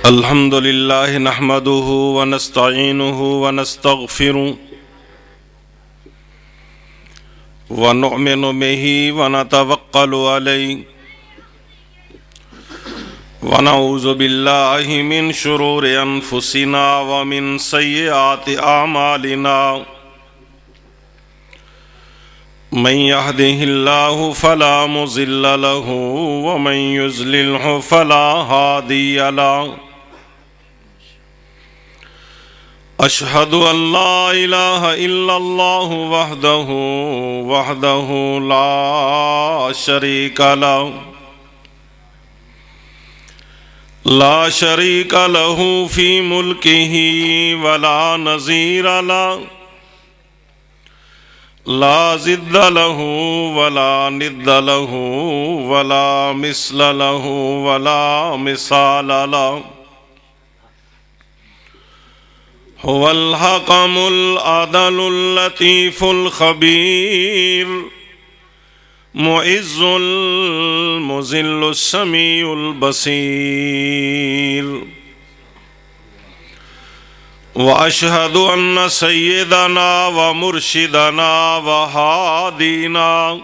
الحمد لله نحمده ونستعينه ونستغفره ونؤمن به ونتوكل عليه ونعوذ بالله من شرور أنفسنا ومن سيئات أعمالنا من يهده الله فلا مضل له ومن يضلله فلا هادي له أشهد أن لا إله إلا الله وحده لا شريك له في ملكه ولا نظير له لا ضد له ولا ند له ولا مثل له ولا مثال له هو الحكم العدل اللطيف الخبير معز المذل السميع البصير وأشهد أن سيدنا ومرشدنا وهادينا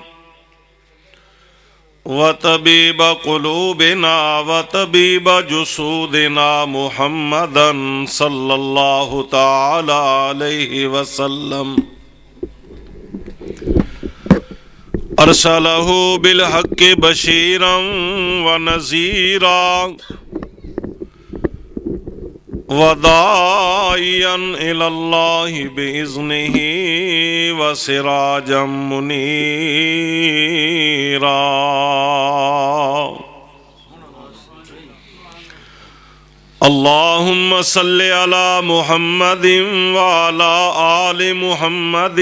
وطبيب قلوبنا وطبيب جسودنا محمدا صلى الله تعالى عليه وسلم أرسله بالحق بشيرا ونذيرا وداعيا إلى الله بإذنه وسراجا منيرا اللهم صل على محمد وعلى آل محمد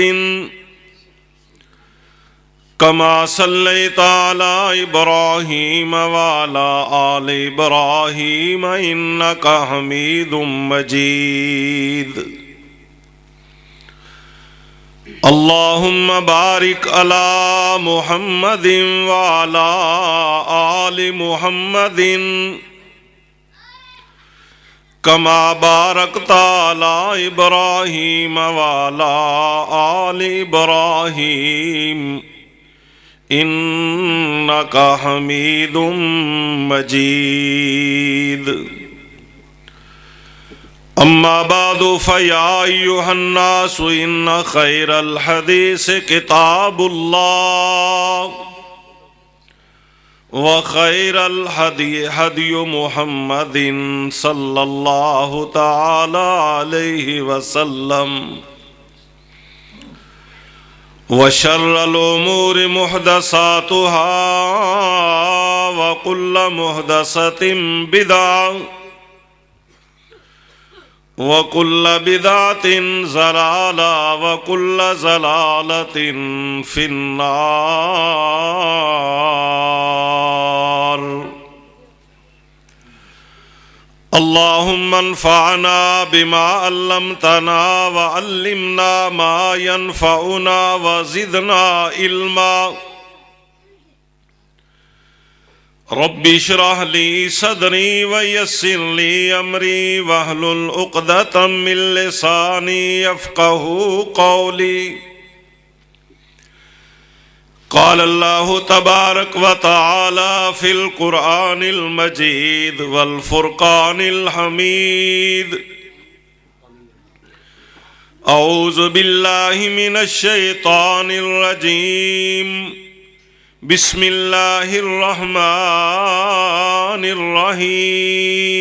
كما صليت على إبراهيم وعلى آل إبراهيم إنك حميد مجيد اللهم بارك على محمد وعلى آل محمد كما باركت على إبراهيم وعلى آل إبراهيم إنك حميد مجيد أما بعد فيا أيها الناس إن خير الحديث كتاب الله وخير الهدي هدي محمد صلى الله تعالى عليه وسلم وشر الأمور محدثاتها وكل محدثة بدعة وكل بدعة ضلالة وكل ضلالة في النار اللهم انفعنا بما علمتنا وعلمنا ما ينفعنا وزدنا علما رب اشرح لي صدري ويسر لي أمري واحلل عقدة من لساني يفقهوا قولي قال الله تبارك وتعالى في القرآن المجيد والفرقان الحميد أعوذ بالله من الشيطان الرجيم بسم الله الرحمن الرحيم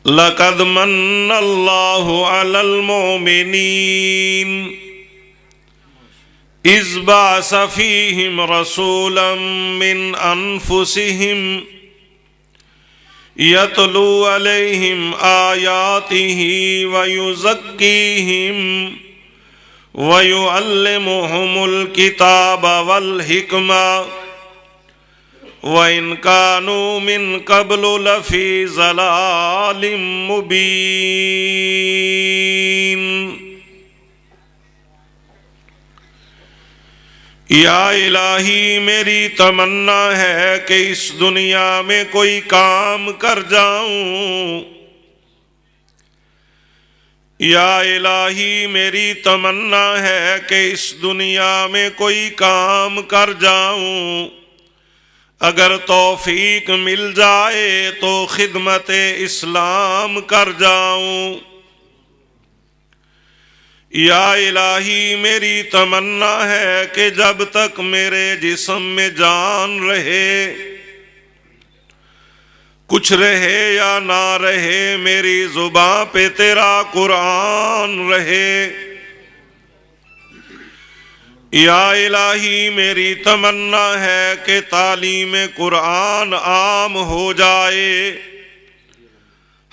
لقد من الله على المؤمنين إذ بعث فيهم رسولا من أنفسهم يتلو عليهم آياته ويزكيهم ويعلمهم الكتاب والحكمة وَإِن كَانُوا مِن قَبْلُ لَفِي ضَلَالٍ مُبِينٍ یا الہی میری تمنا ہے کہ اس دنیا میں کوئی کام کر جاؤں، یا الہی میری تمنا ہے کہ اس دنیا میں کوئی کام کر جاؤں، اگر توفیق مل جائے تو خدمت اسلام کر جاؤں۔ یا الہی میری تمنا ہے کہ جب تک میرے جسم میں جان رہے، کچھ رہے یا نہ رہے، میری زباں پہ تیرا قرآن رہے۔ یا الہی میری تمنا ہے کہ تعلیم قرآن عام ہو جائے،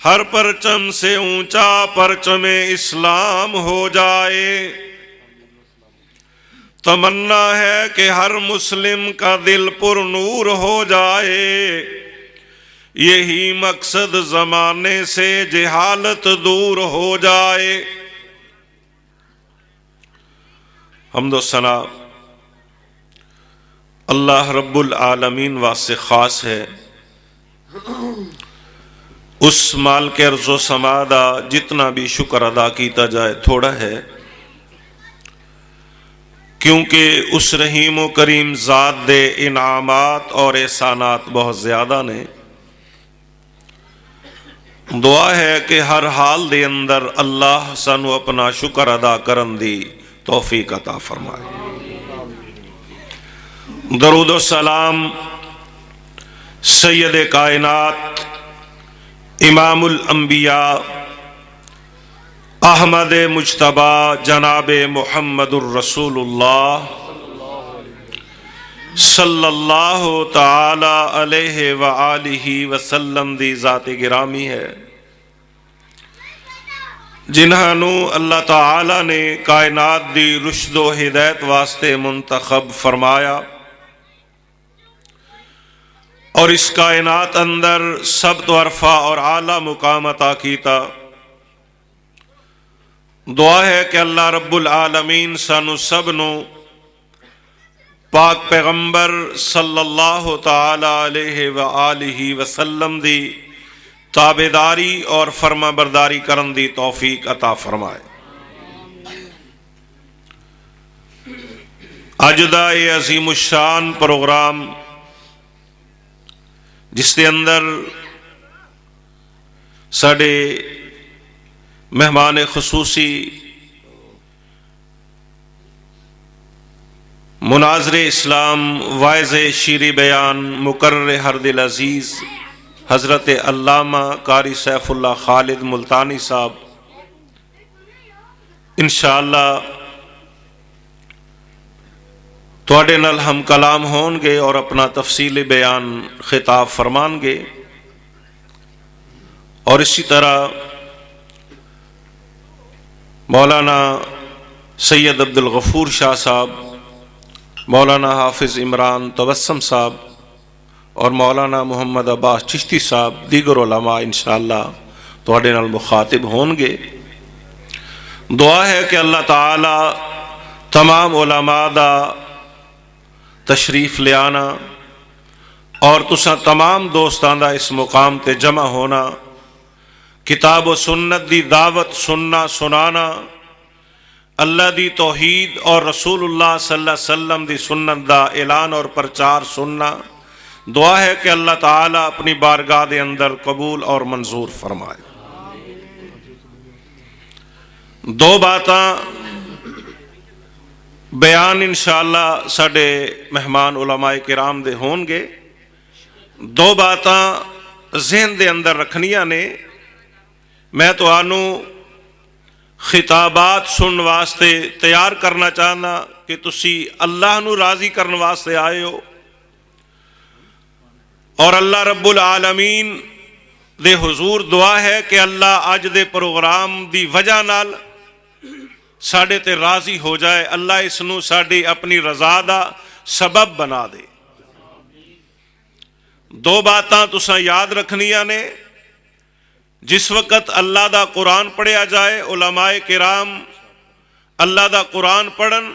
ہر پرچم سے اونچا پرچم اسلام ہو جائے۔ تمنا ہے کہ ہر مسلم کا دل پر نور ہو جائے، یہی مقصد زمانے سے جہالت دور ہو جائے۔ حمد و ثنا اللہ رب العالمین واسطے خاص ہے، اس مالک ارض و سما دا جتنا بھی شکر ادا کیتا جائے تھوڑا ہے، کیونکہ اس رحیم و کریم ذات دے انعامات اور احسانات بہت زیادہ نے۔ دعا ہے کہ ہر حال دے اندر اللہ سانو اپنا شکر ادا کرن دی توفیق عطا فرمائے۔ درود و سلام سید کائنات امام الانبیاء احمد مجتبیٰ جناب محمد الرسول اللہ صلی اللہ تعالی علیہ وآلہ وسلم دی ذات گرامی ہے، جنہاں نو اللہ تعالی نے کائنات دی رشد و ہدایت واسطے منتخب فرمایا، اور اس کائنات اندر سب تو عرفہ اور اعلیٰ مقام عطا کیتا۔ دعا ہے کہ اللہ رب العالمین سانو سب نو پاک پیغمبر صلی اللہ تعالی علیہ وآلہ وسلم دی تابعداری اور فرما برداری کرن دی توفیق عطا فرمائے۔ اج دا یہ عظیم الشان پروگرام جس کے اندر ساڈے مہمان خصوصی مناظر اسلام واعظ شیریں بیان مقرر ہر دل عزیز حضرت علامہ قاری سیف اللہ خالد ملتانی صاحب انشاءاللہ تواڈے نال ہم کلام ہون گے اور اپنا تفصیلی بیان خطاب فرمان گے، اور اسی طرح مولانا سید عبدالغفور شاہ صاحب، مولانا حافظ عمران تبسم صاحب اور مولانا محمد عباس چشتی صاحب دیگر علماء انشاءاللہ تواڈے نال مخاطب ہون گے۔ دعا ہے کہ اللہ تعالی تمام علماء دا تشریف لے آنا اور تساں تمام دوستان دا اس مقام تے جمع ہونا، کتاب و سنت دی دعوت سننا سنانا، اللہ دی توحید اور رسول اللہ صلی اللہ علیہ وسلم دی سنت دا اعلان اور پرچار سننا۔ دعا ہے کہ اللہ تعالی اپنی بارگاہ دے اندر قبول اور منظور فرمائے۔ دو باتاں بیان انشاءاللہ ساڈے مہمان علماء کرام دے ہون گے، دو باتاں ذہن دے اندر رکھنیاں نے۔ میں تو آنو خطابات سن واسطے تیار کرنا چاہنا کہ تسی اللہ نو راضی کرن واسطے آئے ہو، اور اللہ رب العالمین دے حضور دعا ہے کہ اللہ اج دے پروگرام دی وجہ نال ساڈے تے راضی ہو جائے، اللہ اس نو ساڈی اپنی رضا دا سبب بنا دے۔ دو باتاں تساں یاد رکھنیاں نے۔ جس وقت اللہ دا قرآن پڑھیا جائے، علماء کرام اللہ دا قرآن پڑھن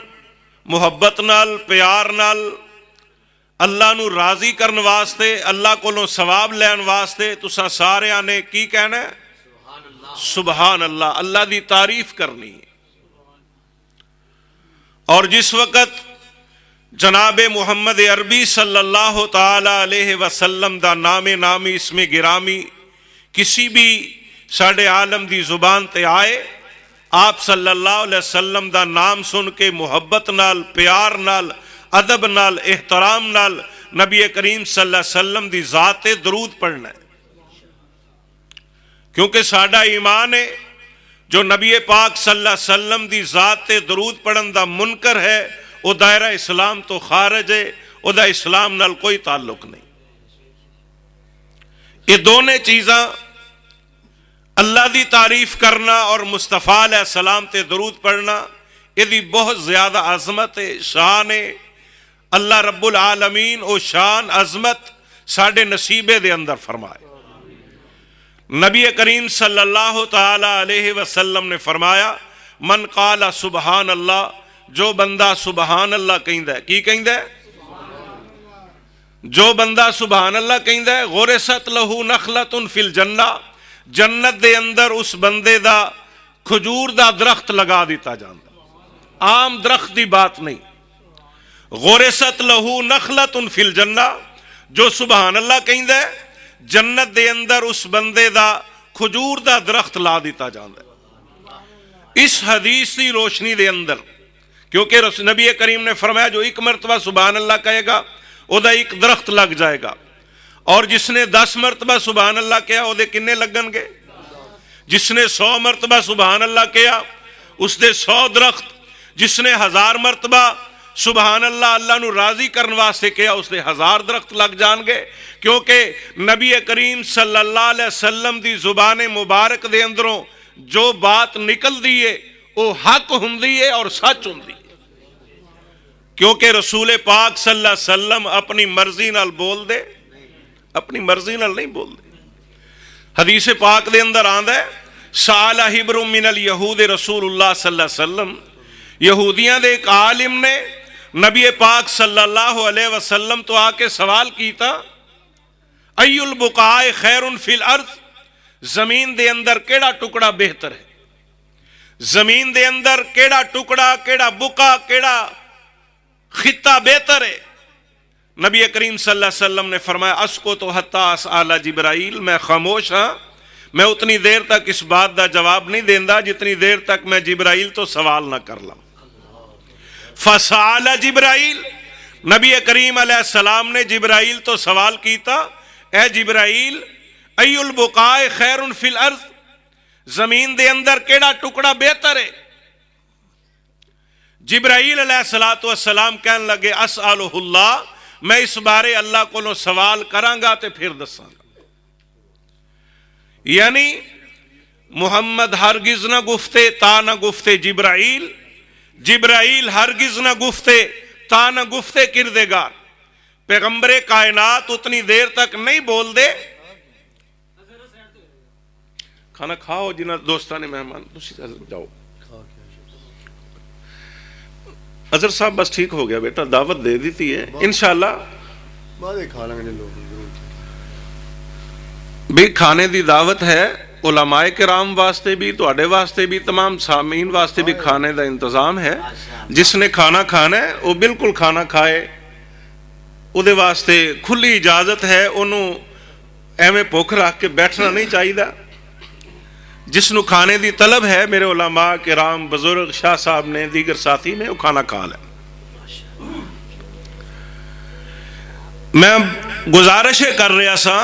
ਮੁਹੱਬਤ ਨਾਲ, ਪਿਆਰ ਨਾਲ, ਅੱਲਾ ਨੂੰ ਰਾਜ਼ੀ ਕਰਨ ਵਾਸਤੇ, ਅੱਲਾ ਕੋਲੋਂ ਸਵਾਬ ਲੈਣ ਵਾਸਤੇ ਤੁਸਾਂ ਸਾਰਿਆਂ ਨੇ ਕੀ ਕਹਿਣਾ ਹੈ? ਸੁਬਹਾਨ ਅੱਲਾ, ਅੱਲਾ ਦੀ ਤਾਰੀਫ ਕਰਨੀ ہے۔ اور جس وقت جناب محمد عربی صلی اللہ تعالی علیہ وسلم دا نام نامی اسم گرامی کسی بھی ساڑھے عالم دی زبان تے آئے، آپ صلی اللہ علیہ وسلم دا نام سن کے محبت نال، پیار نال، ادب نال، احترام نال نبی کریم صلی اللہ علیہ وسلم دی ذات درود پڑھنا ہے، کیونکہ ساڑھا ایمان ہے جو نبی پاک صلی اللہ علیہ وسلم دی ذات درود پڑھن دا منکر ہے وہ دائرہ اسلام تو خارج ہے، وہ دا اسلام نال کوئی تعلق نہیں۔ یہ دونوں چیزاں اللہ دی تعریف کرنا اور مصطفیٰ علیہ السلام تے درود پڑھنا یہ دی بہت زیادہ عظمت ہے، شان ہے۔ اللہ رب العالمین او شان عظمت ساڑھے نصیبے دے اندر فرمائے۔ نبی کریم صلی اللہ تعالی علیہ وسلم نے فرمایا من قال سبحان اللہ، جو بندہ سبحان اللہ کہندا ہے، کی کہندا ہے؟ جو بندہ سبحان اللہ کہندا ہے، غرست لہو نخلۃ فی الجنہ، جنت دے اندر اس بندے دا کھجور دا درخت لگا دیتا جاندا، عام درخت دی بات نہیں۔ غرست لہو نخلۃ فی الجنہ، جو سبحان اللہ کہندا ہے جنت دے اندر اس بندے دا کھجور دا درخت لا دیتا جاندا ہے۔ اس حدیث کی روشنی دے اندر کیونکہ نبی کریم نے فرمایا جو ایک مرتبہ سبحان اللہ کہے گا او دا ایک درخت لگ جائے گا، اور جس نے 10 مرتبہ سبحان اللہ کہا او دے کنے لگن گے؟ جس نے 100 مرتبہ سبحان اللہ کہا اس دے 100 درخت، جس نے 1000 مرتبہ سبحان اللہ اللہ نو راضی کرن واسطے کہا اس دے 1000 درخت لگ جان گے، کیونکہ نبی کریم صلی اللہ علیہ وسلم دی زبان مبارک دے اندروں جو بات نکل دیئے وہ حق ہوندی ہے اور سچ ہوندی ہے، کیونکہ رسول پاک صلی اللہ علیہ وسلم اپنی مرضی نال بول دے، اپنی مرضی نال نہیں بول دے۔ حدیث پاک دے اندر آندا ہے سال حبر من الیہود رسول اللہ صلی اللہ علیہ وسلم، یہودیاں دے ایک عالم نے نبی پاک صلی اللہ علیہ وسلم تو آ کے سوال کیتا ای البقاء خیر فی الارض، زمین دے اندر کیڑا ٹکڑا بہتر ہے، زمین دے اندر کیڑا ٹکڑا، کیڑا بقا، کیڑا خطہ بہتر ہے؟ نبی کریم صلی اللہ علیہ وسلم نے فرمایا اسکتو حتی اسأل جبرائیل، میں خاموش ہاں، میں اتنی دیر تک اس بات دا جواب نہیں دیندا جتنی دیر تک میں جبرائیل تو سوال نہ کر لوں۔ فسأل جبرائیل، نبی کریم علیہ السلام نے جبرائیل تو سوال کیتا اے جبرائیل ای البقاء خیر فی الارض، زمین دے اندر کیڑا ٹکڑا بہتر ہے؟ جبرائیل علیہ السلام کہنے لگے اسألہ اللہ، میں اس بارے اللہ کو سوال کروں گا تے پھر دساں گا۔ یعنی محمد ہرگز نہ گفتے تا نہ گفتے جبرائیل، جبرائیل ہرگز نہ گفتے تا نہ گفتے کردگار، پیغمبر کائنات اتنی دیر تک نہیں بول دے۔ کھانا کھاؤ جنہ دوستانے مہمان جاؤ۔ اظہر صاحب بس ٹھیک ہو گیا بیٹا، دعوت دے دیتی ہے انشاءاللہ بھی کھانے دی دعوت ہے، علماء کرام واسطے بھی، تواڈے واسطے بھی، تمام سامعین واسطے بھی کھانے دا انتظام ہے۔ جس نے کھانا کھانا ہے وہ بالکل کھانا کھائے، او دے واسطے کھلی اجازت ہے، انہوں ایویں بھوک رکھ کے بیٹھنا نہیں چاہیے۔ جس نو کھانے دی طلب ہے میرے علماء کرام بزرگ شاہ صاحب نے دیگر ساتھی نے وہ کھانا کھا لیں۔ میں گزارش کر رہا سا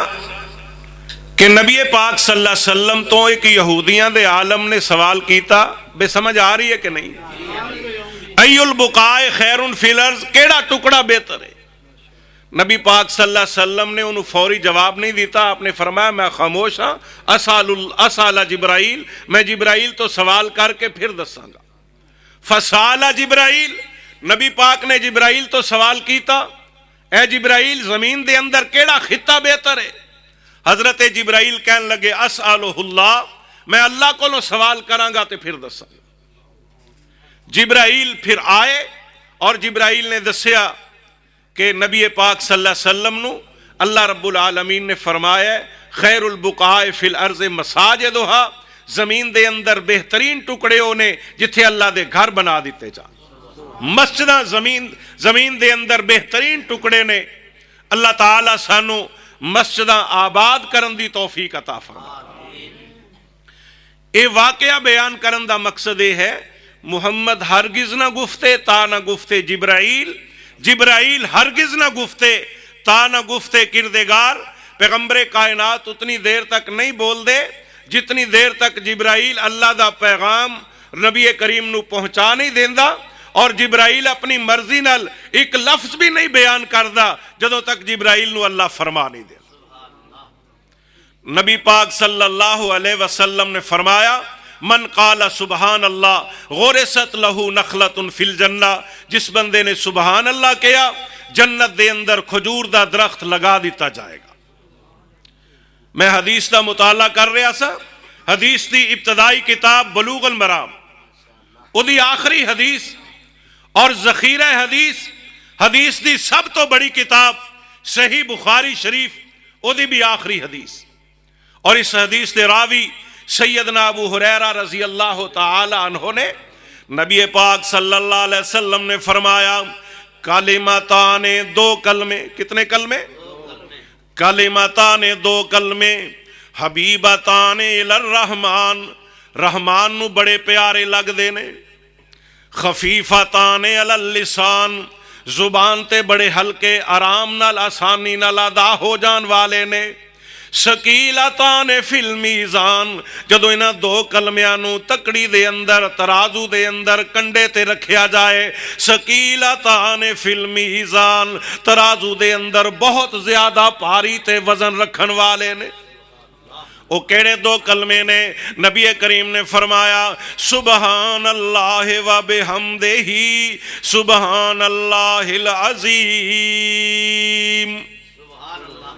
کہ نبی پاک صلی اللہ علیہ وسلم تو ایک یہودیاں دے عالم نے سوال کیتا، بے سمجھ آ رہی ہے کہ نہیں؟ ای البقاء خیر فی الارض، کیڑا ٹکڑا بہتر ہے؟ نبی پاک صلی اللہ علیہ وسلم نے انہوں فوری جواب نہیں دیتا، آپ نے فرمایا میں خاموش ہاں، اسأل جبرائیل، میں جبرائیل تو سوال کر کے پھر دساں گا۔ فسأل جبرائیل، نبی پاک نے جبرائیل تو سوال کیتا اے جبرائیل زمین دے اندر کیڑا خطہ بہتر ہے؟ حضرت جبرائیل کہنے لگے اسألہ اللہ، میں اللہ کو سوال کراں گا تے پھر دساں گا۔ جبرائیل پھر آئے اور جبرائیل نے دسیا کہ نبی پاک صلی اللہ علیہ وسلم نو اللہ رب العالمین نے فرمایا ہے خیر البقاء فی الارض مساجدہا، زمین دے اندر بہترین ٹکڑے ہونے جتھے اللہ دے گھر بنا دیتے جان. مسجداں زمین دے اندر بہترین ٹکڑے نے. اللہ تعالی سانو مسجداں آباد کرن دی توفیق عطا فرمائے. اے واقعہ بیان کرن دا مقصد یہ ہے محمد ہرگز نہ گفتے تا نہ گفتے جبرائیل ہرگز نہ گفتے تا نہ گفتے کردگار. پیغمبر کائنات اتنی دیر تک نہیں بول دے جتنی دیر تک جبرائیل اللہ دا پیغام نبی کریم نو پہنچا نہیں دیندا، اور جبرائیل اپنی مرضی نال ایک لفظ بھی نہیں بیان کردا جدوں تک جبرائیل نو اللہ فرما نہیں دے. نبی پاک صلی اللہ علیہ وسلم نے فرمایا من قال سبحان اللہ غرست لہو نخلۃ فی الجنہ، جس بندے نے سبحان اللہ کیا جنت دے اندر کھجور دا درخت لگا دیتا جائے گا. میں حدیث دا مطالعہ کر رہا سا، حدیث دی ابتدائی کتاب بلوغ المرام، اودی آخری حدیث اور ذخیرہ حدیث دی سب تو بڑی کتاب صحیح بخاری شریف، اودی بھی آخری حدیث. اور اس حدیث دے راوی سیدنا ابو ہریرہ رضی اللہ تعالی عنہ نے نبی پاک صلی اللہ علیہ وسلم نے فرمایا کلمتان دو کلمے. کتنے کلمے؟ کلمتان دو کلمے حبیبتان الی الرحمن، رحمان نو بڑے پیارے لگ دے نے. خفیفتان علی اللسان، زبان تے بڑے ہلکے آرام نال آسانی نال ادا ہو جان والے نے. ثقیلتان فی المیزان، جدو انہاں دو کلمیاں نو تکڑی دے اندر ترازو دے اندر کنڈے تے رکھیا جائے، ثقیلتان فی المیزان، ترازو دے اندر بہت زیادہ بھاری تے وزن رکھن والے نے. وہ کیڑے دو کلمے نے؟ نبی کریم نے فرمایا سبحان اللہ و بحمدہ سبحان اللہ العظیم.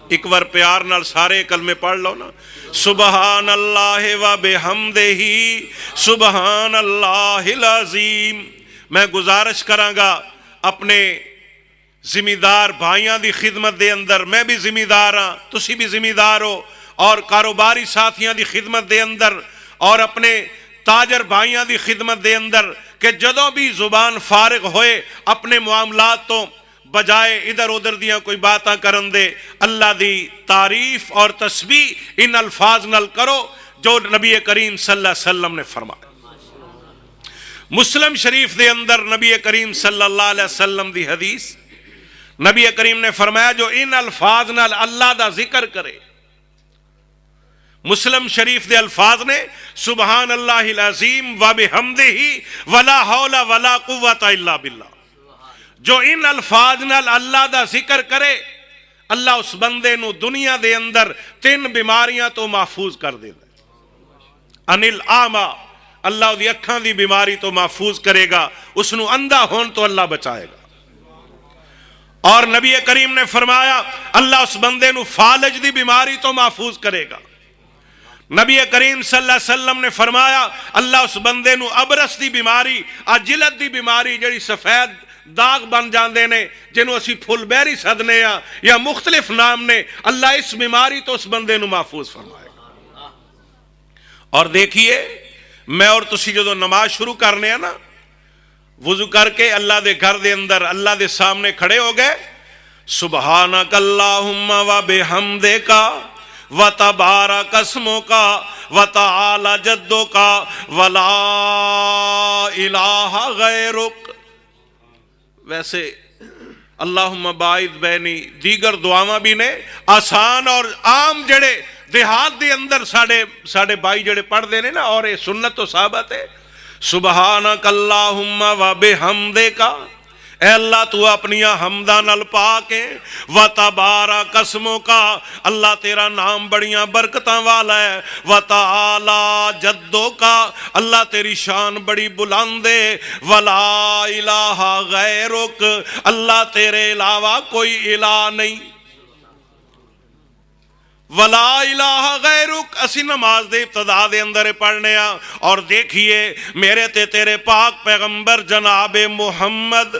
ایک بار پیار نال سارے کلمے پڑھ لو نا، سبحان اللہ و بحمدہ سبحان اللہ العظیم. میں گزارش کراں گا اپنے ذمہ دار بھائیاں دی خدمت دے اندر، میں بھی ذمہ دار ہاں، تسی بھی ذمہ دار ہو، اور کاروباری ساتھیاں دی خدمت دے اندر اور اپنے تاجر بھائیاں دی خدمت دے اندر کہ جدوں بھی زبان فارغ ہوئے اپنے معاملات تو بجائے ادھر ادھر دیاں کوئی باتاں کرن دے اللہ دی تعریف اور تسبیح ان الفاظ نال کرو جو نبی کریم صلی اللہ علیہ وسلم نے فرمایا. مسلم شریف دے اندر نبی کریم صلی اللہ علیہ وسلم دی حدیث، نبی کریم نے فرمایا جو ان الفاظ نال اللہ دا ذکر کرے. مسلم شریف دے الفاظ نے سبحان اللہ العظیم و بحمدہ ولا حول ولا قوت الا باللہ. جو ان الفاظ نال اللہ دا ذکر کرے اللہ اس بندے نو دنیا دے اندر 3 بیماریاں تو محفوظ کر دیتا ہے. انل آما، اللہ دی اکھاں دی بیماری تو محفوظ کرے گا، اس نو اندھا ہون تو اللہ بچائے گا. اور نبی کریم نے فرمایا اللہ اس بندے نو فالج دی بیماری تو محفوظ کرے گا. نبی کریم صلی اللہ علیہ وسلم نے فرمایا اللہ اس بندے نو ابرس دی بیماری، جلد دی بیماری جڑی سفید داغ بن جاندے نے جنہوں اسی پھل بیری سدنے یا مختلف نام نے، اللہ اس بیماری تو اس بندے نو محفوظ فرمائے گا. اور دیکھیے میں اور تسی جو نماز شروع کرنے ہیں نا، وضو کر کے اللہ دے گھر دے اندر اللہ دے سامنے کھڑے ہو گئے، سبحانک اللہم و بحمدک و تبارک اسمک و تعالی جدک و لا الہ غیرک. ویسے اللہم باعث بینی دیگر دعاواں بھی نے آسان اور عام جڑے دیہات دے اندر ساڑے بھائی جڑے پڑھ دے نے نا، اور یہ سنت و ثابت ہے. سبحانک اللہم و بحمدک، اے اللہ تو اپنی حمدہ نال پاک ہے، و تبارک اسمک، اللہ تیرا نام بڑیاں برکتاں والا ہے، و تعالی جدک، اللہ تیری شان بڑی بلند ہے، ولا الہ غیرک، اللہ تیرے علاوہ کوئی الہ نہیں. ولا الہ غیرک اسی نماز دے ابتدا دے اندر پڑھنے ہاں. اور دیکھیے میرے تے تیرے پاک پیغمبر جناب محمد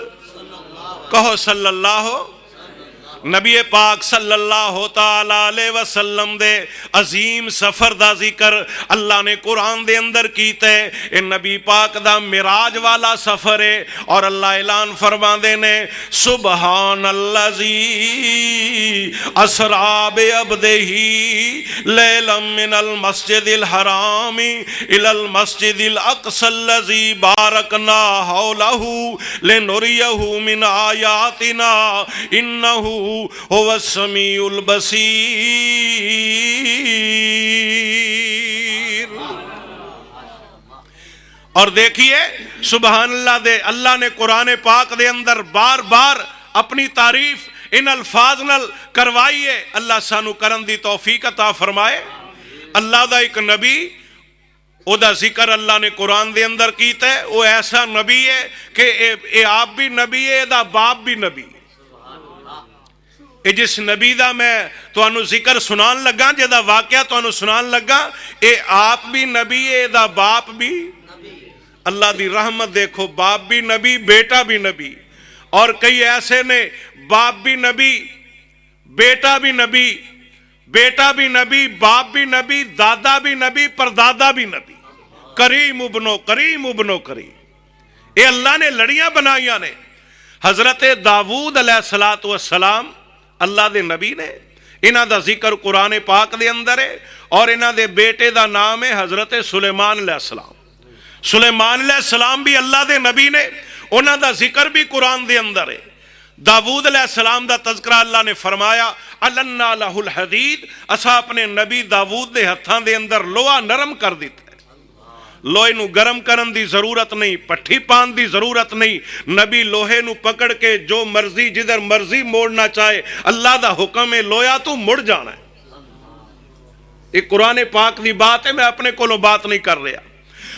کہو صلی اللہ نبی پاک صلی اللہ تعالی علیہ وسلم دے عظیم سفر دا ذکر اللہ نے قرآن دے اندر کیتا ہے. اے نبی پاک دا معراج والا سفر ہے اور اللہ اعلان فرما دے نے سبحان الذی اسری بعبدہ لیلا من المسجد الحرام الی المسجد الاقصی الذی بارکنا حولہ لنریہ من آیاتنا انہ هو السمیع البصیر. اور دیکھیے سبحان اللہ دے اللہ نے قرآن پاک دے اندر بار بار اپنی تعریف ان الفاظ نال کروائی ہے. اللہ سانو کرن دی توفیق عطا فرمائے. اللہ دا ایک نبی او دا ذکر اللہ نے قرآن دے اندر کیتا ہے. وہ ایسا نبی ہے کہ اے آپ بھی نبی ہے دا باپ بھی نبی ہے. اے جس نبی دا میں تانوں ذکر سنان لگا جے دا واقعہ تانوں سنان لگا اے آپ بھی نبی ہے دا باپ بھی. اللہ دی رحمت دیکھو باپ بھی نبی بیٹا بھی نبی. اور کئی ایسے نے باپ بھی نبی بیٹا بھی نبی بیٹا بھی نبی باپ بھی نبی دادا بھی نبی پردادا بھی نبی. کریم ابنو کریم ابنو کریم. اے اللہ نے لڑیاں بنائیاں نے. حضرت داؤد علیہ السلام اللہ دے نبی نے. انہاں دا ذکر قرآن پاک دے اندر ہے. اور انہاں دے بیٹے دا نام ہے حضرت سلیمان علیہ السلام. سلیمان علیہ السلام بھی اللہ دے نبی نے. انہاں دا ذکر بھی قرآن دے اندر ہے. داؤد علیہ السلام دا تذکرہ اللہ نے فرمایا علنا لہ الحدید. اسا اپنے نبی داؤد دے ہتھاں دے اندر لوہا نرم کر دیتا ہے. لوہے نو گرم کرن دی ضرورت نہیں پٹھی پان دی ضرورت نہیں. نبی لوہے نو پکڑ کے جو مرضی جدھر مرضی موڑنا چاہے اللہ دا حکم ہے لویا تو مڑ جانا ہے. ایک قرآن پاک دی بات ہے میں اپنے کولوں بات نہیں کر رہا.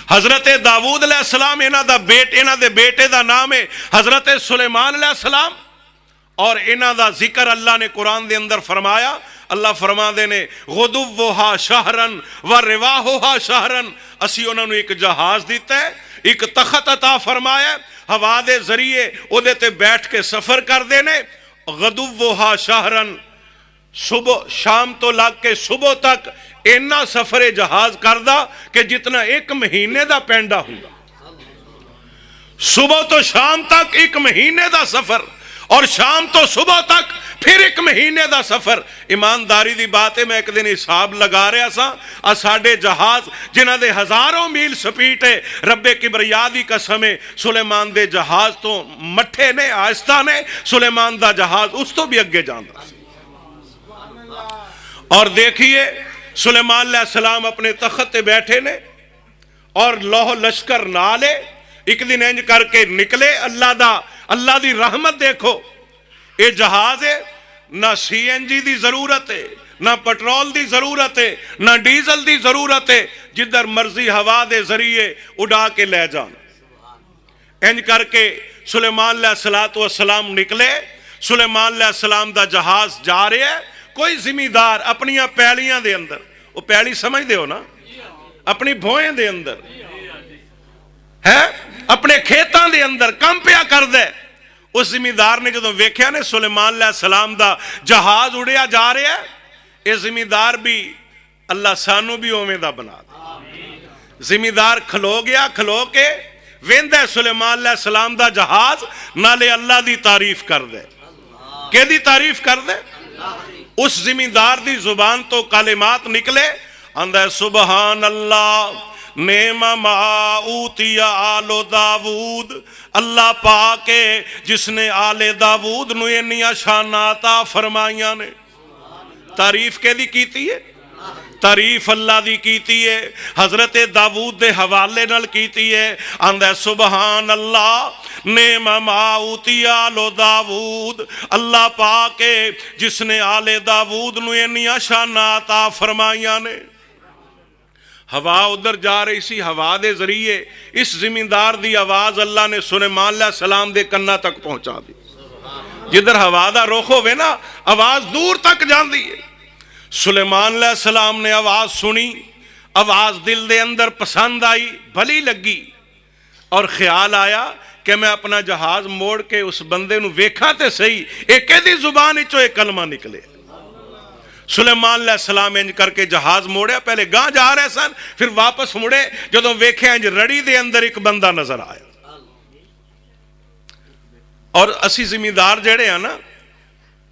حضرت داؤد علیہ السلام انہاں دے بیٹے دا نام ہے حضرت سلیمان علیہ السلام. اور انہاں دا ذکر اللہ نے قرآن دے اندر فرمایا. اللہ فرما دے نے غدوہا شہرن و رواہا شہرن. اسی انہوں نے ایک جہاز دیتا ہے ایک تخت عطا فرمایا ہوا دے ذریعے او دے تے بیٹھ کے سفر کر دینے. غدوہا شہرن صبح شام تو لگ کے صبح تک اینا سفر جہاز کردہ کہ جتنا ایک مہینے دا پینڈا ہوں. صبح تو شام تک ایک مہینے دا سفر اور شام تو صبح تک پھر ایک مہینے دا سفر. ایمانداری دی بات ہے میں ایک دن حساب لگا رہا سا ساڑھے جہاز جنہ دے ہزاروں میل سپیٹ ہے رب کبریا دی قسم ہے سلیمان دے جہاز تو مٹھے نے آہستہ نے سلیمان دا جہاز اس تو بھی اگے جاندہ. اور دیکھیے سلیمان علیہ السلام اپنے تخت بیٹھے نے اور لوہ لشکر نالے ایک دن انج کر کے نکلے. اللہ دی رحمت دیکھو. اے جہاز ہے نہ سی این جی دی ضرورت ہے نہ پٹرول دی ضرورت ہے نہ ڈیزل دی ضرورت ہے. جدھر مرضی ہوا دے ذریعے اڑا کے لے جان. انج کر کے سلیمان علیہ السلام نکلے. سلیمان علیہ السلام دا جہاز جا رہے ہے. کوئی زمیندار اپنیاں پیلیاں دے اندر وہ پیلی سمجھ دے ہو نا اپنی بھوئیں دے اندر ہے اپنے کھیتاں دے اندر کم پیا کر دے. اس زمیندار نے جدوں ویکھیا نے سلیمان علیہ السلام دا جہاز اڑیا جا رہا ہے. اے زمیندار بھی اللہ سانو بھی اوویں دا بنا دے. زمیندار کھلو گیا کھلو کے ویندا سلیمان علیہ السلام دا جہاز نالے اللہ دی تعریف کر دے. کہ دی تعریف کر دے. اس زمیندار دی زبان تو کلمات نکلے اندر سبحان اللہ نعم ما اوتی آل داود. اللہ پاک ہے جس نے آل داود نو انیاں شاناتا فرمائیاں نے. تعریف کے دی کیتی ہے تعریف اللہ دی کیتی ہے حضرت داؤد دے حوالے نال کیتی ہے. اندر سبحان اللہ نعم ما اوتی آل داود. اللہ پاک ہے جس نے آل داود نو انیاں شاناتا فرمائیاں نے. ہوا ادھر جا رہی سی ہوا دے ذریعے اس زمیندار دی آواز اللہ نے سلیمان علیہ السلام دے کنہ تک پہنچا دی. جدھر ہوا دا رخ ہوئے نا آواز دور تک جان دی ہے. سلیمان علیہ السلام نے آواز سنی. آواز دل دے اندر پسند آئی بھلی لگی اور خیال آیا کہ میں اپنا جہاز موڑ کے اس بندے نو ویکھاں تے صحیح ایک دی زبان وچوں ایک کلمہ نکلے۔ سلیمان علیہ السلام انج کر کے جہاز موڑیا، پہلے گاں جا رہے سن، پھر واپس مڑے، جدوں ویکھے انج رڑی دے اندر ایک بندہ نظر آیا۔ اور اسی زمیندار جڑے ہیں نا،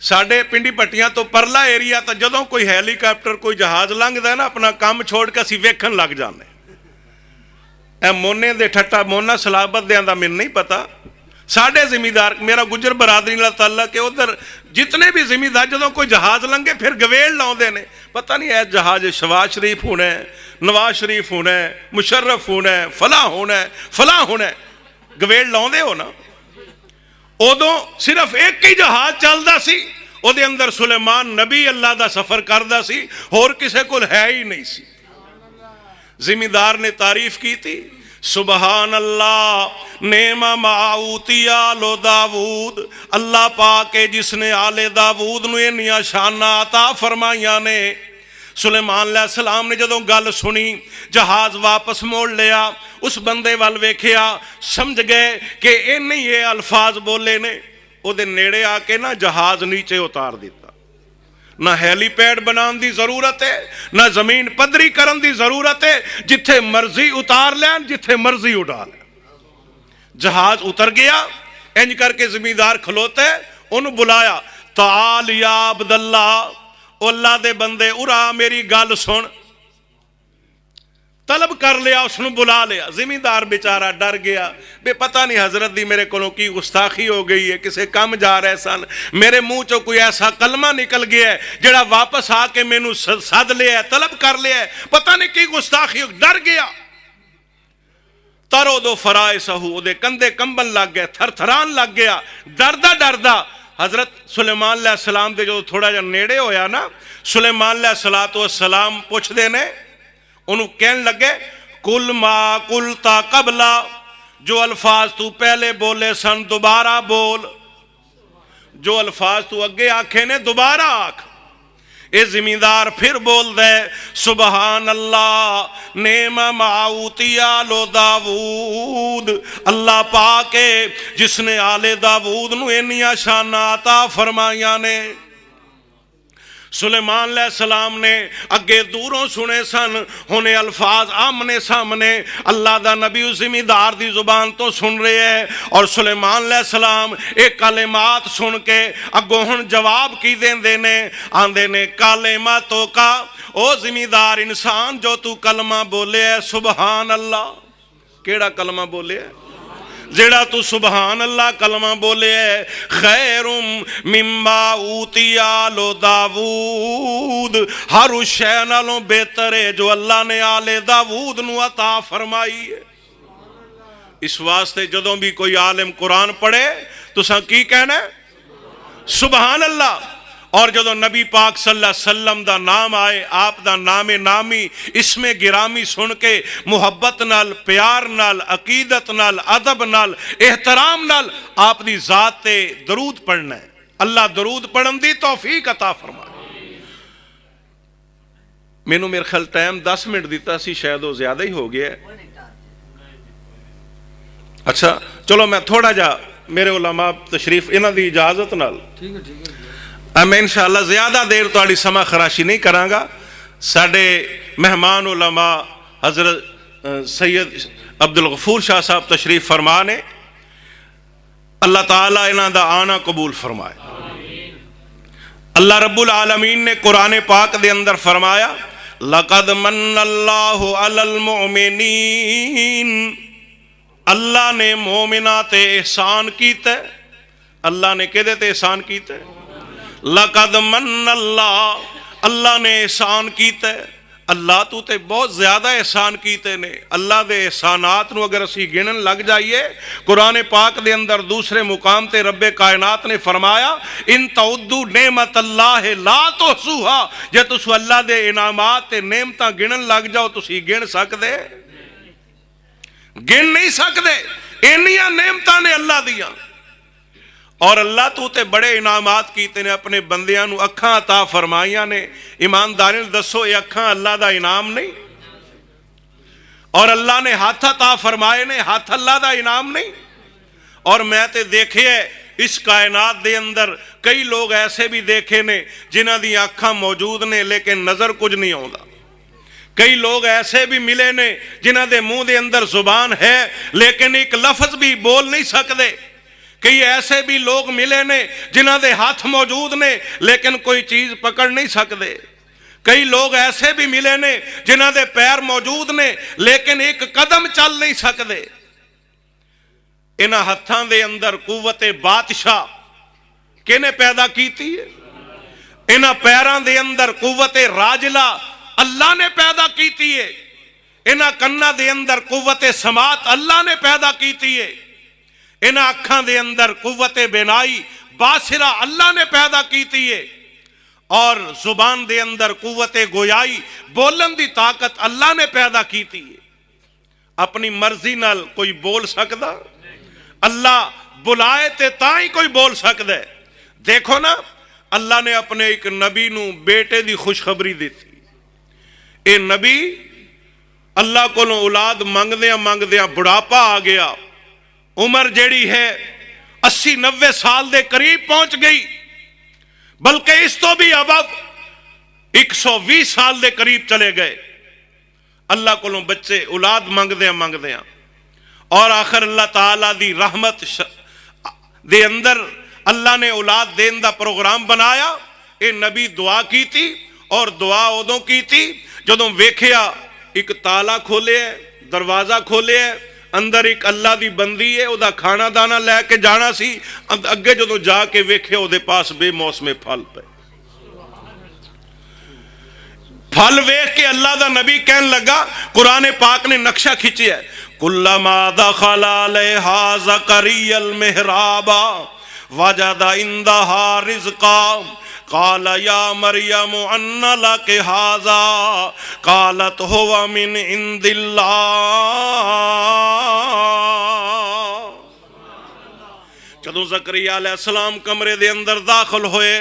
ساڑھے پنڈی پٹیاں تو پرلا ایریا تا جدوں کوئی ہیلی کاپٹر کوئی جہاز لنگ دے نا، اپنا کام چھوڑ کے اسی ویکھن لگ جانے۔ اے مونے دے ٹھٹا مونا سلابت دے اندہ میں نہیں پتا، ساڑھے زمیندار میرا گجر برادری اللہ تعالیٰ کہ ادھر جتنے بھی زمیندار جدوں کوئی جہاز لنگے پھر گویل لاؤں دے نے، پتہ نہیں ہے جہاز شواز شریف ہونا ہے، نواز شریف ہونا ہے، مشرف ہونا ہے، فلاں ہونا ہے، فلاں ہونا ہے، گویل لاؤں دے ہو نا۔ ادوں صرف ایک ہی جہاز چلدا سی، او دے اندر سلیمان نبی اللہ دا سفر کردا سی، اور کسے کول ہے ہی نہیں سی۔ زمیندار نے تعریف کی تھی، سبحان اللہ نعم ما اوتی آل داود، اللہ پاک ہے جس نے آل داود نو انیاں شاناں عطا فرمائیاں نے۔ سلیمان علیہ السلام نے جدوں گل سنی، جہاز واپس موڑ لیا، اس بندے وال ویکھیا، سمجھ گئے کہ انہیں یہ الفاظ بولے نے، او دے نیڑے آ کے نا جہاز نیچے اتار دیتا۔ نہ ہیلی پیڈ بنان دی ضرورت ہے، نہ زمین پدری کرن دی ضرورت ہے، جتھے مرضی اتار لین، جتھے مرضی اڑا لین۔ جہاز اتر گیا، انج کر کے زمیندار کھلوتے انہوں بلایا، تعال یا عبداللہ، اللہ دے بندے ارا میری گل سن۔ طلب کر لیا، اس نے بلا لیا۔ زمیندار بیچارہ ڈر گیا، بے پتہ نہیں حضرت دی میرے کولوں کی گستاخی ہو گئی ہے، کسے کم جا رہے سن، میرے منہ چوں کوئی ایسا کلمہ نکل گیا ہے جڑا واپس آ کے مینوں سد لیا ہے، طلب کر لیا ہے، پتہ نہیں کی گستاخی، ڈر گیا۔ ترو دو فرائے سہو، دے کندے کمبل لگ گئے، تھر تھران لگ گیا، ڈردہ ڈردہ۔ حضرت سلیمان علیہ السلام دے جو تھوڑا جا نیڑے ہویا نا، سلیمان علیہ السلام پوچھ دینے، انہوں کہنے لگے، کل ما قلتا قبلا، جو الفاظ تو پہلے بولے سن دوبارہ بول، جو الفاظ تو اگے آنکھیں نے دوبارہ آنکھ۔ اے زمیندار پھر بول دے، سبحان اللہ نعم ما اوتی آل داود، اللہ پاک ہے جس نے آل داود نو انیاں شاناں عطا فرمائیاں نے۔ سلیمان علیہ السلام نے اگے دوروں سنے سن، ہونے الفاظ آمنے سامنے اللہ دا نبی اس زمیندار دی زبان تو سن رہے ہیں، اور سلیمان علیہ السلام ایک کلمات سن کے اگوں ہن جواب کی دین دینے، آندے نے کلماتوں کا، او زمیندار انسان جو تو کلمہ بولے ہے سبحان اللہ۔ کیڑا کلمہ بولے ہے؟ جیڑا تو سبحان اللہ کلمہ بولے ہے، خیر مما اوتی آل داود، ہر اس شے نالوں بہتر ہے جو اللہ نے آل داود نو عطا فرمائی ہے۔ اس واسطے جدوں بھی کوئی عالم قرآن پڑھے تو ساں کی کہنا ہے؟ سبحان اللہ۔ اور جدو نبی پاک صلی اللہ علیہ وسلم دا نام آئے، آپ دا نام نامی اسم گرامی سن کے محبت نال، پیار نال، عقیدت نال، ادب نال، احترام نال آپ دی ذات تے درود پڑھنا ہے۔ اللہ درود پڑھن دی توفیق عطا فرمائے۔ میں نو میرے خیال ٹائم 10 منٹ دیتا سی، شاید وہ زیادہ ہی ہو گیا ہے۔ اچھا چلو میں تھوڑا جا میرے علماء تشریف انہاں دی اجازت نال میں انشاءاللہ زیادہ دیر تواڈی سما خراشی نہیں کراں گا۔ ساڈے مہمان علماء حضرت سید عبدالغفور شاہ صاحب تشریف فرما نے، اللہ تعالیٰ انہاں دا آنا قبول فرمائے۔ اللہ رب العالمین نے قرآن پاک دے اندر فرمایا، لَقَدْ مَنَّ اللَّهُ عَلَى الْمُؤْمِنِينَ، اللہ نے مومنات احسان کیتا ہے۔ اللہ نے کہہ دیتے احسان کیتا ہے؟ لَقَدْ مَنَّ اللہ، اللہ نے احسان کیتا ہے۔ اللہ تو تے بہت زیادہ احسان کیتے نے۔ اللہ دے احسانات نو اگر اسی گنن لگ جائیے، قرآن پاک دے اندر دوسرے مقام تے رب کائنات نے فرمایا، ان تعدوا نعمت اللہ لا تحصوها، جے تسو اللہ دے انعامات تے نعمتاں گنن لگ جاؤ تسی گن سکدے؟ گن نہیں سکدے، انیاں نعمتاں نے اللہ دیاں۔ اور اللہ تو تے بڑے انعامات کیتے نے، اپنے بندیاں نو اکھاں عطا فرمائیاں نے۔ ایمانداری دسو یہ اکھاں اللہ دا انعام نہیں؟ اور اللہ نے ہاتھ عطا فرمائے نے، ہاتھ اللہ دا انعام نہیں؟ اور میں تے دیکھے اس کائنات دے اندر کئی لوگ ایسے بھی دیکھے نے جنہ دی آنکھاں موجود نے لیکن نظر کچھ نہیں آਉਂدا. کئی لوگ ایسے بھی ملے نے جنہ دے منہ دے اندر زبان ہے لیکن ایک لفظ بھی بول نہیں سکتے. کئی ایسے بھی لوگ ملے نے جنہ دے ہاتھ موجود نے لیکن کوئی چیز پکڑ نہیں سکتے. کئی لوگ ایسے بھی ملے نے جنہ دے پیر موجود نے لیکن ایک قدم چل نہیں سکتے. انہاں ہتھاں دے اندر قوت بادشاہ کنے پیدا کیتی ہے؟ انہاں پیراں دے اندر قوت راجلہ اللہ نے پیدا کیتی ہے. انہاں کناں دے اندر قوت سماعت اللہ نے پیدا کیتی ہے. انہاں اکھاں دے اندر قوت بینائی باصرہ اللہ نے پیدا کیتی ہے. اور زبان دے اندر قوت گویائی بولن دی طاقت اللہ نے پیدا کیتی ہے. اپنی مرضی نال کوئی بول سکدا؟ اللہ بلائے تے تاں ہی کوئی بول سکدا ہے. دیکھو نا اللہ نے اپنے ایک نبی نو بیٹے دی خوشخبری دیتی. اے نبی اللہ کو اولاد منگدیاں بڑھاپا آ گیا. عمر جیڑی ہے 80-90 سال دے قریب پہنچ گئی بلکہ اس تو بھی اب 120 سال دے قریب چلے گئے. اللہ کو بچے اولاد منگدیاں اور آخر اللہ تعالیٰ دی رحمت دے اندر اللہ نے اولاد دین دا پروگرام بنایا. اے نبی دعا کی تھی اور دعا ادوں کی تھی جدوں ویکھیا ایک تالا کھولے ہے, دروازہ کھولے ہے, اندر ایک اللہ دی بندی ہے, او دا کھانا دانا لے کے جانا سی. اگے جدوں جا کے ویکھیا او دے پاس بے موسم پھل پے. پھل ویکھ کے اللہ دا نبی کہن لگا, قرآن پاک نے نقشہ کھینچیا ہے, کلما دخل علیہا زکریا المحراب وجد عندہا رزقا قال یا مریم ان لک ھذا قالت هو من عند اللہ. جدوں زکریا علیہ السلام کمرے دے اندر داخل ہوئے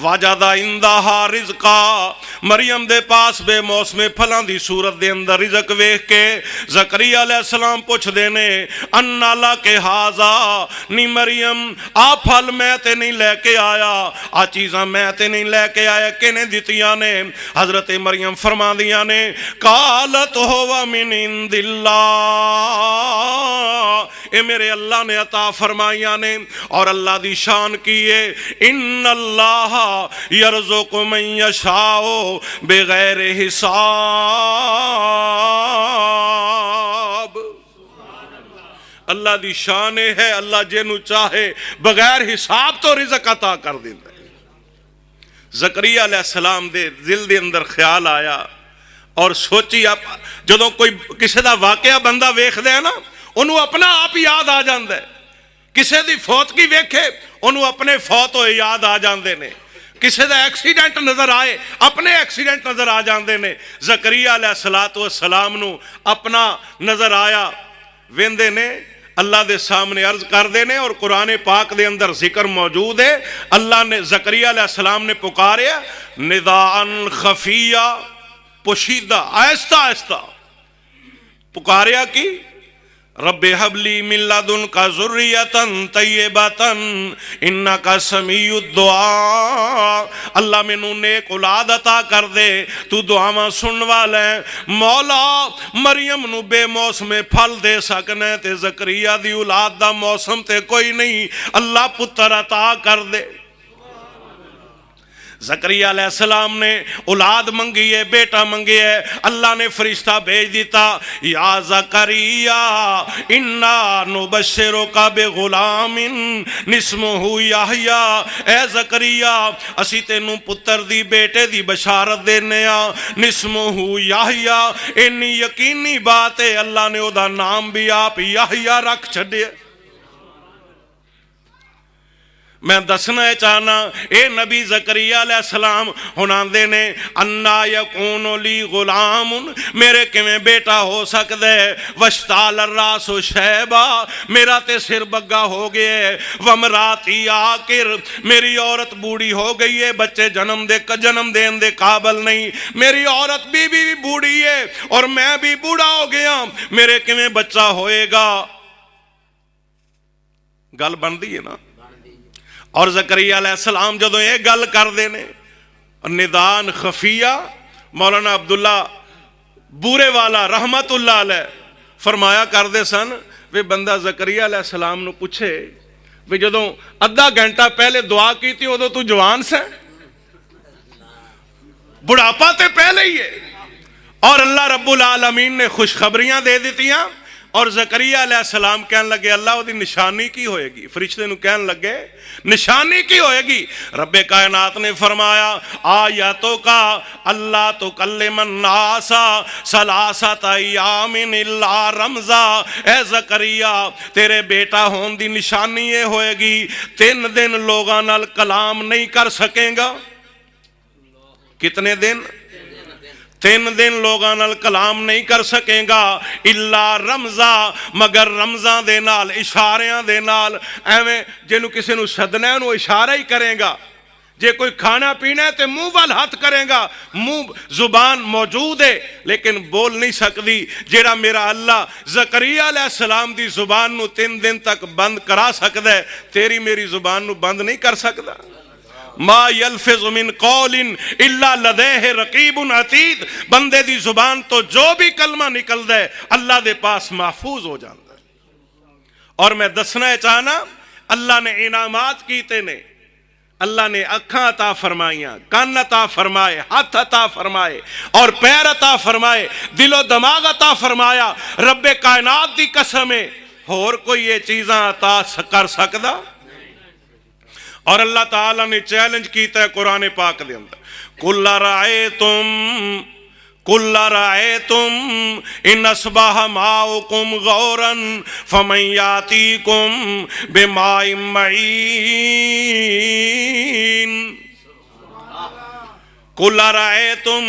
وجد عندہا رزقا, مریم دے پاس بے موسم پھلاں دی صورت دے اندر رزق ویکھ کے زکریا علیہ السلام پوچھ دینے ان لک ھذا, نی مریم آ پھل میں تے نہیں لے کے آیا, آ چیزاں میں تے نہیں لے کے آیا, کنے دتیاں نے؟ حضرت مریم فرما دیاں نے قالت هو من عند اللہ, اے میرے اللہ نے عطا فرمائیاں نے. اور اللہ دی شان کیے ان اللہ یرزق من یشاء بغیر حساب. اللہ دی شان ہے اللہ جنوں چاہے بغیر حساب تو رزق عطا کر دیتا ہے. زکریا علیہ السلام دے دل دے اندر خیال آیا اور سوچی, جدوں کوئی کسی دا واقعہ بندہ ویکھ دے نا انہوں اپنا آپ یاد آ جاندا ہے. کسی دی فوت کی ویکھے انہوں اپنے فوت ہوئے یاد آ جاندے نے. کسی دا ایکسیڈنٹ نظر آئے اپنے ایکسیڈنٹ نظر آ جاندے نے. زکریا علیہ السلام نو اپنا نظر آیا, ویندے نے اللہ دے سامنے عرض کر دینے. اور قرآن پاک دے اندر ذکر موجود ہے, اللہ نے زکریا علیہ السلام نے پکاریا نداءً خفیہ, پوشیدہ آہستہ آہستہ پکاریا کی رب حب لی من لدنک ذریۃ طیبۃ انک سمیع الدعاء. اللہ مینوں نیک اولاد عطا کر دے, تو دعاواں سنن والا ہے. مولا مریم نو بے موسم پھل دے سکنا تے زکریا دی اولاد دا موسم تے کوئی نہیں, اللہ پتر عطا کر دے. زکریا علیہ السلام نے اولاد منگی ہے, بیٹا منگی ہے. اللہ نے فرشتہ بھیج دیتا, یا زکریا انا نبشرک بغلام اسمہ یحییٰ, اے زکریا اسی تینوں پتر دی بیٹے دی بشارت دینے آ, اسمہ یحییٰ, اینی یقینی بات ہے اللہ نے او دا نام بھی آپ یحییٰ رکھ چھڈیا. میں دسنا چاہنا اے نبی زکریا علیہ السلام ہناندے نے انا یکون لی غلام, میرے کیویں بیٹا ہو سکدا ہے, وشتعل الراس شیبا, میرا تے سر بگا ہو گیا ہے, ومراتی عاقر, میری عورت بوڑھی ہو گئی ہے, بچے جنم دین دے قابل نہیں, میری عورت بھی بوڑھی ہے اور میں بھی بوڑھا ہو گیا, میرے کیویں بچہ ہوئے گا. گل بنتی ہے نا. اور زکریا علیہ السلام جدوں یہ گل کرتے ہیں ندان خفیہ مولانا عبداللہ بورے والا رحمت اللہ علیہ فرمایا کرتے سن وی بندہ زکریا علیہ السلام نو پوچھے وی جدوں ادھا گھنٹہ پہلے دعا کی تھی ادو تو جوان سے بڑھاپا تے پہلے ہی ہے. اور اللہ رب العالمین نے خوشخبریاں دے دیتیاں. اور زکریا علیہ السلام کہنے لگے اللہ دی نشانی کی ہوئے گی. فرشتے نو کہنے لگے نشانی کی ہوئے گی. رب کائنات نے فرمایا آیاتوں کا اللہ تکلم الناس ثلاثۃ ایام الا رمزا. اے زکریا تیرے بیٹا ہون دی نشانی یہ ہوئے گی 3 دن لوگاں نال کلام نہیں کر سکیں گا. کتنے دن؟ 3 دن لوگاں نال کلام نہیں کر سکیں گا الا رمزا مگر رمزاں دے نال اشاریاں دے نال. ایویں جنوں کسے نو سدنا ہے انہوں اشارہ ہی کرے گا. جے کوئی کھانا پینا ہے تو منہ وال ہاتھ کرے گا. منہ زبان موجود ہے لیکن بول نہیں سکتی. جیڑا میرا اللہ زکریا علیہ السلام دی زبان نو 3 دن تک بند کرا سکتا ہے تیری میری زبان نو بند نہیں کر سکتا. ما یلفظ من قول الا لدیہ رقیب عتید. بندے دی زبان تو جو بھی کلمہ نکلدا ہے اللہ دے پاس محفوظ ہو جاتا ہے. اور میں دسنا چاہنا اللہ نے انعامات کیتے نے. اللہ نے اکھاں عطا فرمائیاں کان عطا فرمائے ہاتھ عطا فرمائے اور پیر عطا فرمائے دل و دماغ عطا فرمایا. رب کائنات دی قسم ہے اور کوئی یہ چیزاں عطا کر سکدا. اور اللہ تعالیٰ نے چیلنج کیتا ہے قرآن پاک دے اندر قُلْ رَأَيْتُمْ إِنْ أَصْبَحَ مَاؤُكُمْ غَوْرًا فَمَنْ يَأْتِيكُمْ بِمَاءٍ مَّعِينٍ. قُلْ رَأَيْتُمْ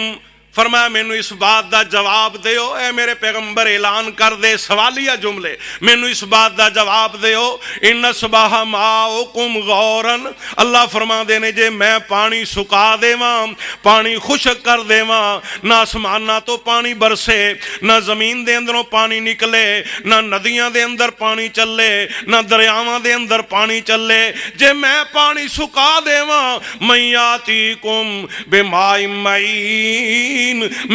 فرمایا مینو اس بات دا جواب دیو. اے میرے پیغمبر اعلان کر دے سوالیہ جملے. مینو اس بات دا جواب دیو ان اصبح ماؤکم غورن. اللہ فرما دینے جے میں پانی سکا دیواں پانی خشک کر دیواں نہ آسمانہ تو پانی برسے نہ زمین دے اندروں پانی نکلے نہ ندیاں دے اندر پانی چلے نہ دریاواں دے اندر پانی چلے. جے میں پانی سکا دیواں من یاتیکم بماء معین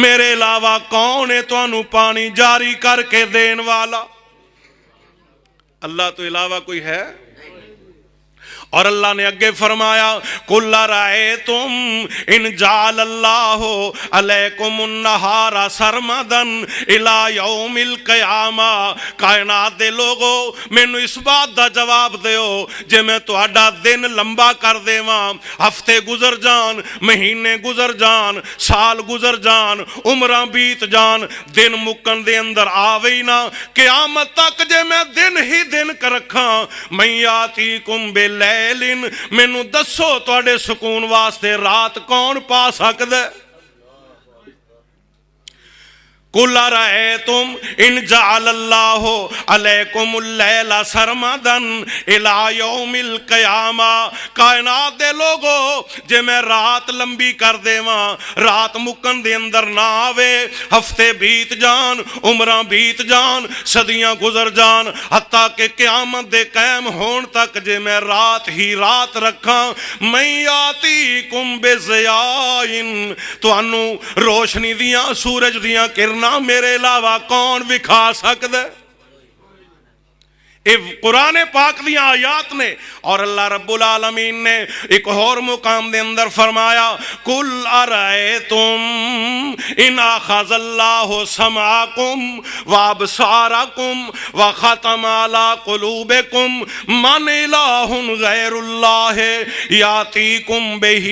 میرے علاوہ کون ہے تانوں پانی جاری کر کے دین والا؟ اللہ تو علاوہ کوئی ہے؟ اور اللہ نے اگے فرمایا قُلْ رَأَيْتُمْ إِنْ جَعَلَ اللَّهُ عَلَيْكُمُ النَّهَارَ سَرْمَدًا إِلَى يَوْمِ الْقِيَامَةِ. کائنات دے لوگو مینوں اس بات دا جواب دیو جے میں تہاڈا دن لمبا کر دیواں ہفتے گزر جان مہینے گزر جان سال گزر جان عمراں بیت جان دن مکن دے اندر آوے ہی نہ قیامت تک جے میں دن ہی دن کر رکھاں من یاتیکم باللیل مینوں دسو تواڈے سکون واسطے رات کون پا سکدا ہے؟ قُلْ رَأَيْتُمْ إِنْ جَعَلَ اللَّهُ عَلَيْكُمُ اللَّيْلَ سَرْمَدًا إِلَى يَوْمِ الْقِيَامَةِ. کائنات دے لوگو جے میں رات لمبی کر دیواں رات مکن دے اندر نہ آوے ہفتے بیت جان عمراں بیت جان صدیاں گزر جان حتیٰ کہ قیامت دے قائم ہون تک جے میں رات ہی رات رکھاں من یاتیکم بضیاء تانوں روشنی دیاں سورج دیاں کرن میرے علاوہ کون وکھا سکتا ہے؟ قرآن پاک دیاں آیات نے. اور اللہ رب العالمین نے ایک اور مقام دے اندر فرمایا قُلْ أَرَأَيْتُمْ إِنْ أَخَذَ اللَّهُ سَمْعَكُمْ وَأَبْصَارَكُمْ وَخَتَمَ عَلَى قُلُوبِكُمْ مَنْ إِلَٰهٌ غَيْرُ اللَّهِ يَأْتِيكُمْ بِهِ.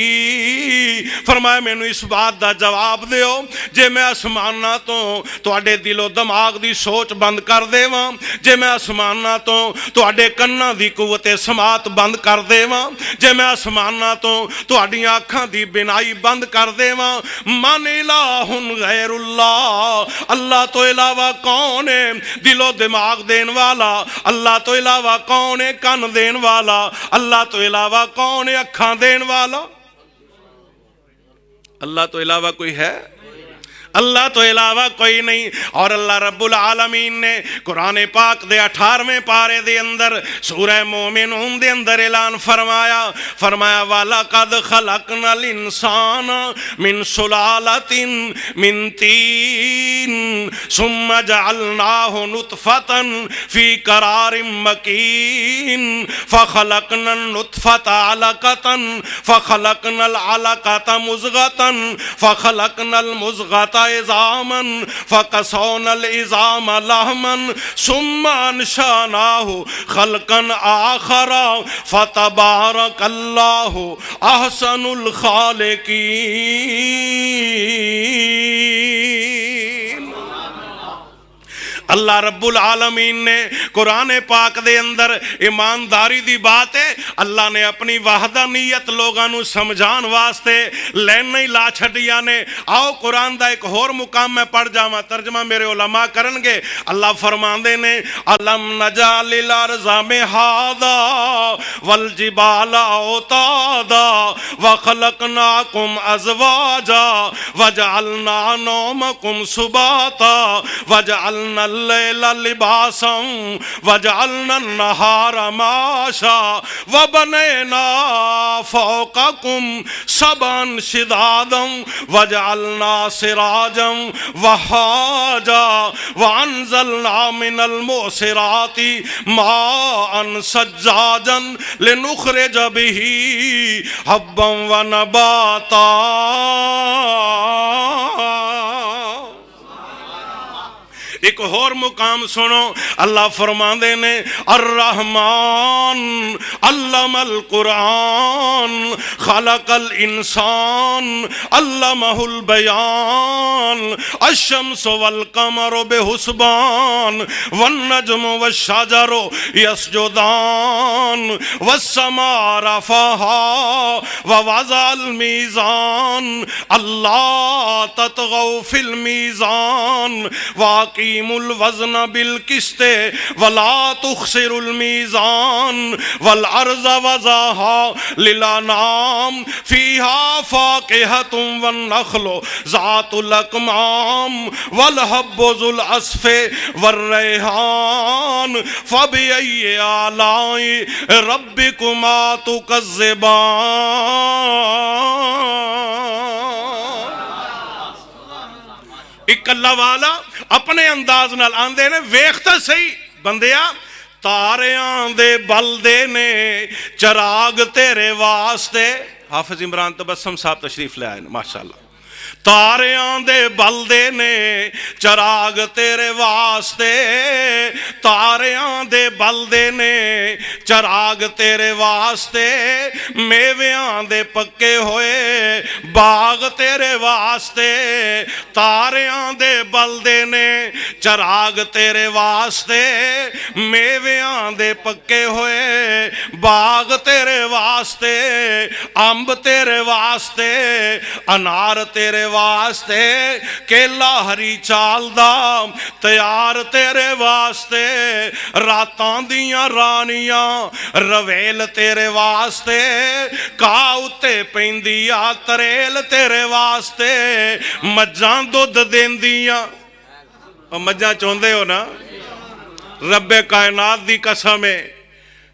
فرمایا مینوں اس بات دا جواب دیو جے میں آسماناں تو تواڈے دل و دماغ دی سوچ بند کر دیواں جے میں آسماناں تو تواڈے کناں دی قوت سماعت بند کر دیواں جے میں آسماناں تو تواڈیاں اکھاں دی بینائی بند کر دیواں من الہ غیر اللہ اللہ تو علاوہ کون ہے دل و دماغ دین والا اللہ تو علاوہ کون ہے کن دین والا اللہ تو علاوہ کون ہے اکھاں دین والا اللہ تو علاوہ کوئی ہے اللہ تو علاوہ کوئی نہیں۔ اور اللہ رب العالمین نے قرآن پاک دے 18ویں پارے دے اندر سورہ مومنون دے اندر اعلان فرمایا وَلَقَدْ خَلَقْنَا الْإِنسَانَ مِنْ سُلَالَةٍ مِنْ طِينٍ ثُمَّ جَعَلْنَاهُ نُطْفَةً فِي قَرَارٍ مَكِينٍ فَخَلَقْنَا النُّطْفَةَ عَلَقَةً فَخَلَقْنَا الْعَلَقَةَ مُضْغَةً فَخَلَقْنَا الْمُضْغَةَ عظاما فكسونا العظام لحما ثم انشأناه خلقا آخر فتبارك الله احسن الخالقين۔ اللہ رب العالمین نے قرآن پاک دے اندر ایمانداری دی بات ہے، اللہ نے اپنی وحدانیت لوگاں نو سمجھان واسطے لین نہیں لا چھڑیا نے۔ آؤ قرآن دا ایک اور مقام میں پڑھ جاواں، ترجمہ میرے علماء کرن گے۔ اللہ فرماندے نے الم نجعل الارض مہادا والجبال اوتادا وخلقناکم ازواجا وجعلنا نومکم سباتا وجعلنا الليل لباسا وجعلنا النهار معاشا وبنينا فوقكم سبعا شدادا وجعلنا سراجا وهاجا وانزلنا من المعصرات ماء سجاجا لنخرج به حبا ونباتا۔ ایک اور مقام سنو، اللہ فرماندے نے الرحمن علم القرآن خلق الانسان علمہ البیان الشمس والقمر بحسبان والنجم والشجر یسجدان والسماء رفعها ووضع الميزان اللہ تطغوا في الميزان واقعی الوزن بالقسط ولا تخسر الميزان والارض وضعها للانام فيها فاكهة والنخل ذات الاكمام والحب ذو العصف والريحان فبأي آلاء ربكما تكذبان۔ ایک اللہ والا اپنے انداز نال آندے نے ویکھتا صحیح بندیا تاریاں دے بلدے نے چراغ تیرے واسطے۔ حافظ عمران تبسم صاحب تشریف لے آئے ماشاءاللہ۔ تاریاں دے بلدے نے چراغ تیرے واسطے، تاریاں دے بلدے نے چراغ تیرے واسطے، میویاں دے پکے ہوئے باغ تیرے واسطے، تاریاں دے بلدے نے چراغ تیرے واسطے، میویاں دے پکے ہوئے باغ تیرے واسطے، امب تیرے واسطے، انار تیرے واسطے، کیلا ہری چال دا تیار تیرے واسطے، راتاں دیاں رانیاں رویل تیرے واسطے، کاؤتے پیندیا تریل تیرے واسطے، مجھاں دودھ دیندیاں، اور مجھاں چوندے ہو نا، رب کائنات دی قسم ہے،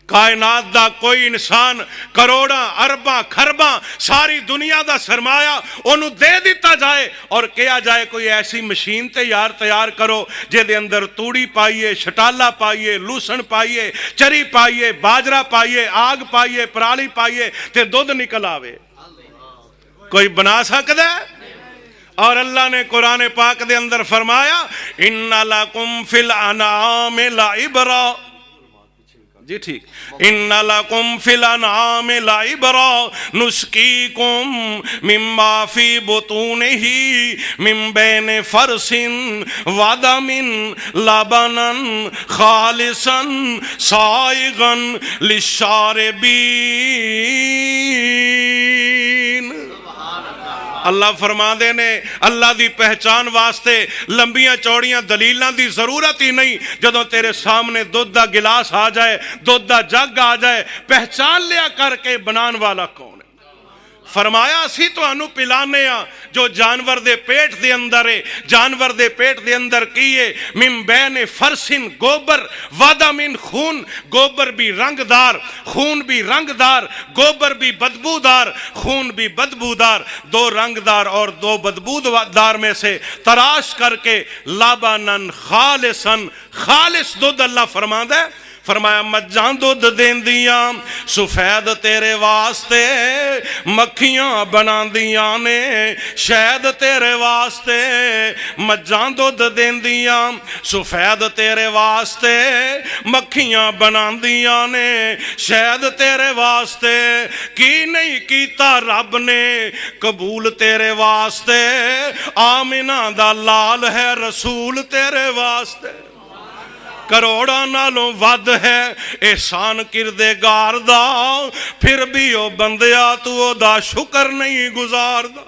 کائنات دا کوئی انسان کروڑاں ارباں کھرباں ساری دنیا دا سرمایہ انہوں دے دیتا جائے اور کیا جائے کوئی ایسی مشین تیار کرو جے دے اندر توڑی پائیے، شٹالا پائیے، لوسن پائیے، چری پائیے، باجرہ پائیے، آگ پائیے، پرالی پائیے تے دودھ نکل آوے، کوئی بنا سکتا ہے؟ اور اللہ نے قرآن پاک دے اندر فرمایا اِنَّ لَكُمْ فِي الْأَنْعَامِ لَعِبْرَةً، جی ٹھیک، اِنَّ لَكُمْ فِي الْأَنْعَامِ لَعِبْرَةً نُسْقِيكُمْ مِمَّا فِي بُطُونِهِ مِنْ بَيْنِ فَرْثٍ وَدَمٍ لَبَنًا خَالِصًا سَائِغًا لِلشَّارِبِينَ۔ اللہ فرما دے نے اللہ دی پہچان واسطے لمبیاں چوڑیاں دلیلاں دی ضرورت ہی نہیں، جدوں تیرے سامنے دودھ دا گلاس آ جائے، دودھ دا جگ آ جائے، پہچان لیا کر کے بنان والا کون ہے۔ فرمایا اسی تانوں پلانے ہاں جو جانور دے پیٹ دے اندر ہے، جانور دے پیٹ دے اندر کیے من بین فرسن گوبر ودم خون، گوبر بھی رنگ دار، خون بھی رنگ دار، گوبر بھی بدبو دار، خون بھی بدبو دار، دو رنگ دار اور دو بدبو دار میں سے تراش کر کے لبنن خالصن، خالص دودھ اللہ فرماتا ہے، فرمایا مجھاں دودھ دین دیاں سفید تیرے واسطے، مکھیاں بنا دیاں نے شہد تیرے واسطے، مجھاں دودھ دین دیاں سفید تیرے واسطے، مکھیاں بنا دیاں نے شہد تیرے واسطے، کی نہیں کیتا رب نے قبول تیرے واسطے، آمنہ دا لال ہے رسول تیرے واسطے، کروڑاں نالوں ود ہے احسان کردگار دا، پھر بھی او بندیا تو دا شکر نہیں گزار دا۔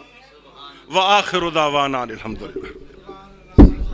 وآخر دعوانا الحمدللہ۔